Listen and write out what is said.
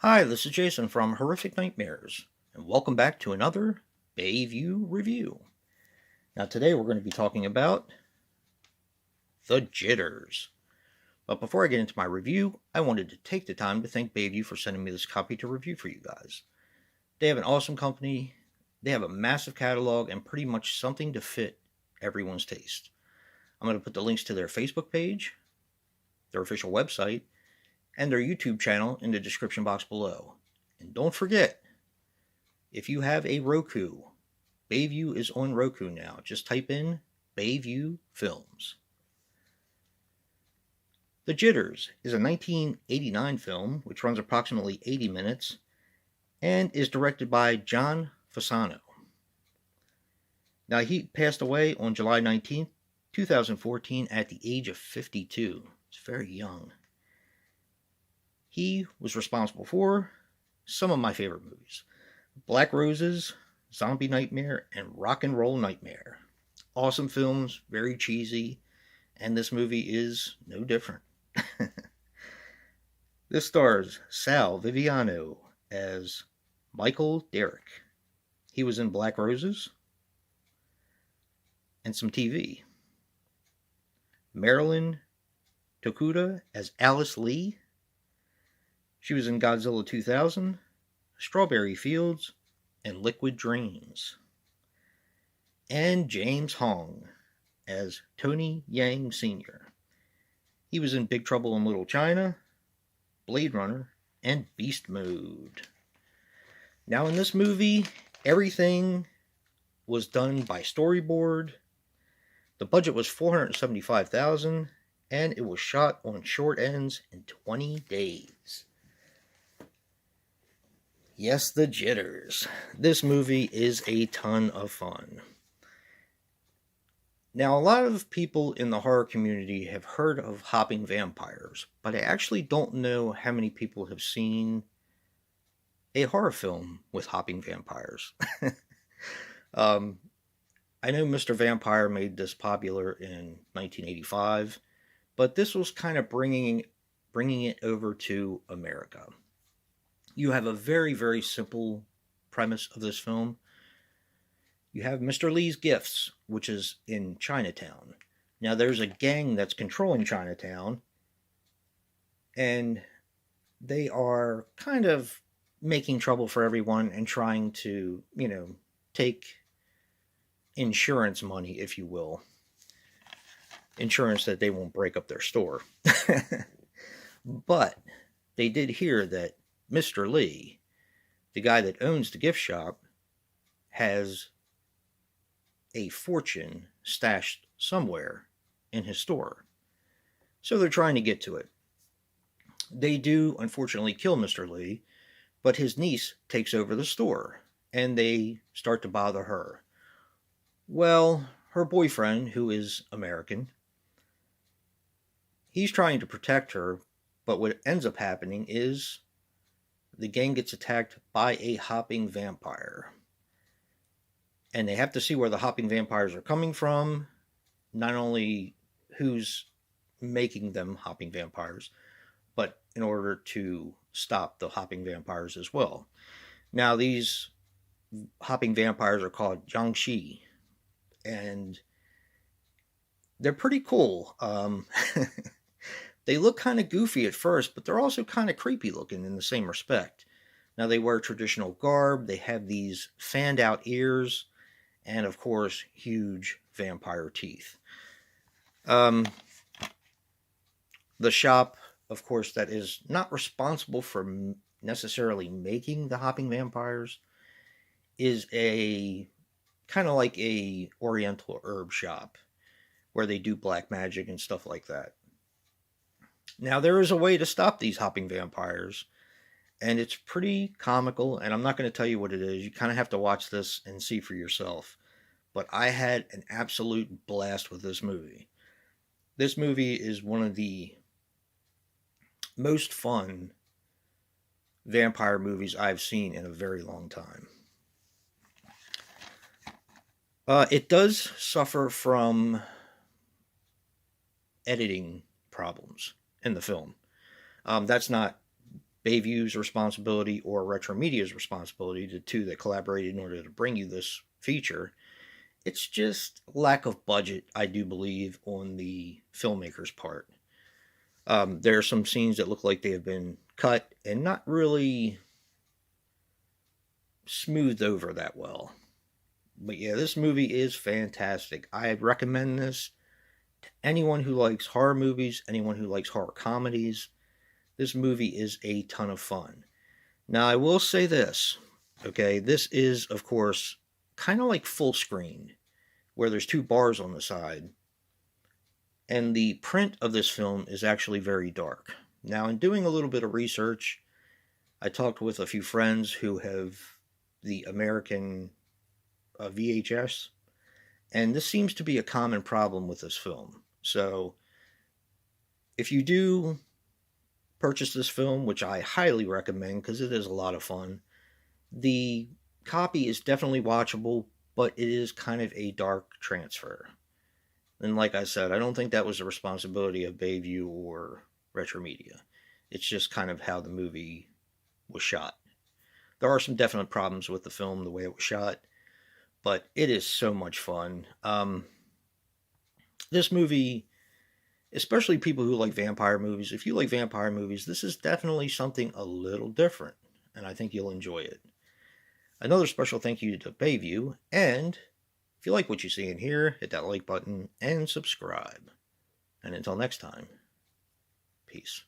Hi, this is Jason from Horrific Nightmares, and welcome back to another Bayview review. Now, today we're going to be talking about The Jitters. But before I get into my review, I wanted to take the time to thank Bayview for sending me this copy to review for you guys. They have an awesome company, they have a massive catalog, and pretty much something to fit everyone's taste. I'm going to put the links to their Facebook page, their official website, and their YouTube channel in the description box below. And don't forget, if you have a Roku, Bayview is on Roku now. Just type in Bayview Films. The Jitters is a 1989 film which runs approximately 80 minutes and is directed by John Fasano. Now, he passed away on July 19th, 2014 at the age of 52. It's very young. He was responsible for some of my favorite movies: Black Roses, Zombie Nightmare, and Rock and Roll Nightmare. Awesome films, very cheesy, and this movie is no different. This stars Sal Viviano as Michael Derrick. He was in Black Roses and some TV. Marilyn Tokuda as Alice Lee. She was in Godzilla 2000, Strawberry Fields, and Liquid Dreams. And James Hong as Tony Yang Sr. He was in Big Trouble in Little China, Blade Runner, and Beast Mode. Now, in this movie, everything was done by storyboard. The budget was $475,000, and it was shot on short ends in 20 days. Yes, The Jitters. This movie is a ton of fun. Now, a lot of people in the horror community have heard of hopping vampires, but I actually don't know how many people have seen a horror film with hopping vampires. I know Mr. Vampire made this popular in 1985, but this was kind of bringing it over to America. You have a very, very simple premise of this film. You have Mr. Lee's Gifts, which is in Chinatown. Now, there's a gang that's controlling Chinatown, and they are kind of making trouble for everyone and trying to, take insurance money, if you will. Insurance that they won't break up their store. But they did hear that Mr. Lee, the guy that owns the gift shop, has a fortune stashed somewhere in his store. So they're trying to get to it. They do, unfortunately, kill Mr. Lee, but his niece takes over the store, and they start to bother her. Well, her boyfriend, who is American, he's trying to protect her, but what ends up happening is the gang gets attacked by a hopping vampire. And they have to see where the hopping vampires are coming from, not only who's making them hopping vampires, but in order to stop the hopping vampires as well. Now, these hopping vampires are called Jiangshi, and they're pretty cool. They look kind of goofy at first, but they're also kind of creepy looking in the same respect. Now, they wear traditional garb, they have these fanned out ears, and of course, huge vampire teeth. The shop, of course, that is not responsible for necessarily making the hopping vampires is a kind of like a oriental herb shop where they do black magic and stuff like that. Now, there is a way to stop these hopping vampires, and it's pretty comical, and I'm not going to tell you what it is. You kind of have to watch this and see for yourself. But I had an absolute blast with this movie. This movie is one of the most fun vampire movies I've seen in a very long time. It does suffer from editing problems in the film. That's not Bayview's responsibility or Retro Media's responsibility, the two that collaborated in order to bring you this feature. It's just lack of budget, I do believe, on the filmmaker's part. There are some scenes that look like they have been cut and not really smoothed over that well. But yeah, this movie is fantastic. I recommend this to anyone who likes horror movies, anyone who likes horror comedies. This movie is a ton of fun. Now, I will say this, okay? This is, of course, kind of like full screen, where there's two bars on the side. And the print of this film is actually very dark. Now, in doing a little bit of research, I talked with a few friends who have the American VHS, and this seems to be a common problem with this film. So, if you do purchase this film, which I highly recommend because it is a lot of fun, the copy is definitely watchable, but it is kind of a dark transfer. And like I said, I don't think that was the responsibility of Bayview or Retro Media. It's just kind of how the movie was shot. There are some definite problems with the film, the way it was shot, but it is so much fun. This movie, especially people who like vampire movies, if you like vampire movies, this is definitely something a little different, and I think you'll enjoy it. Another special thank you to Bayview, and if you like what you see in here, hit that like button and subscribe. And until next time, peace.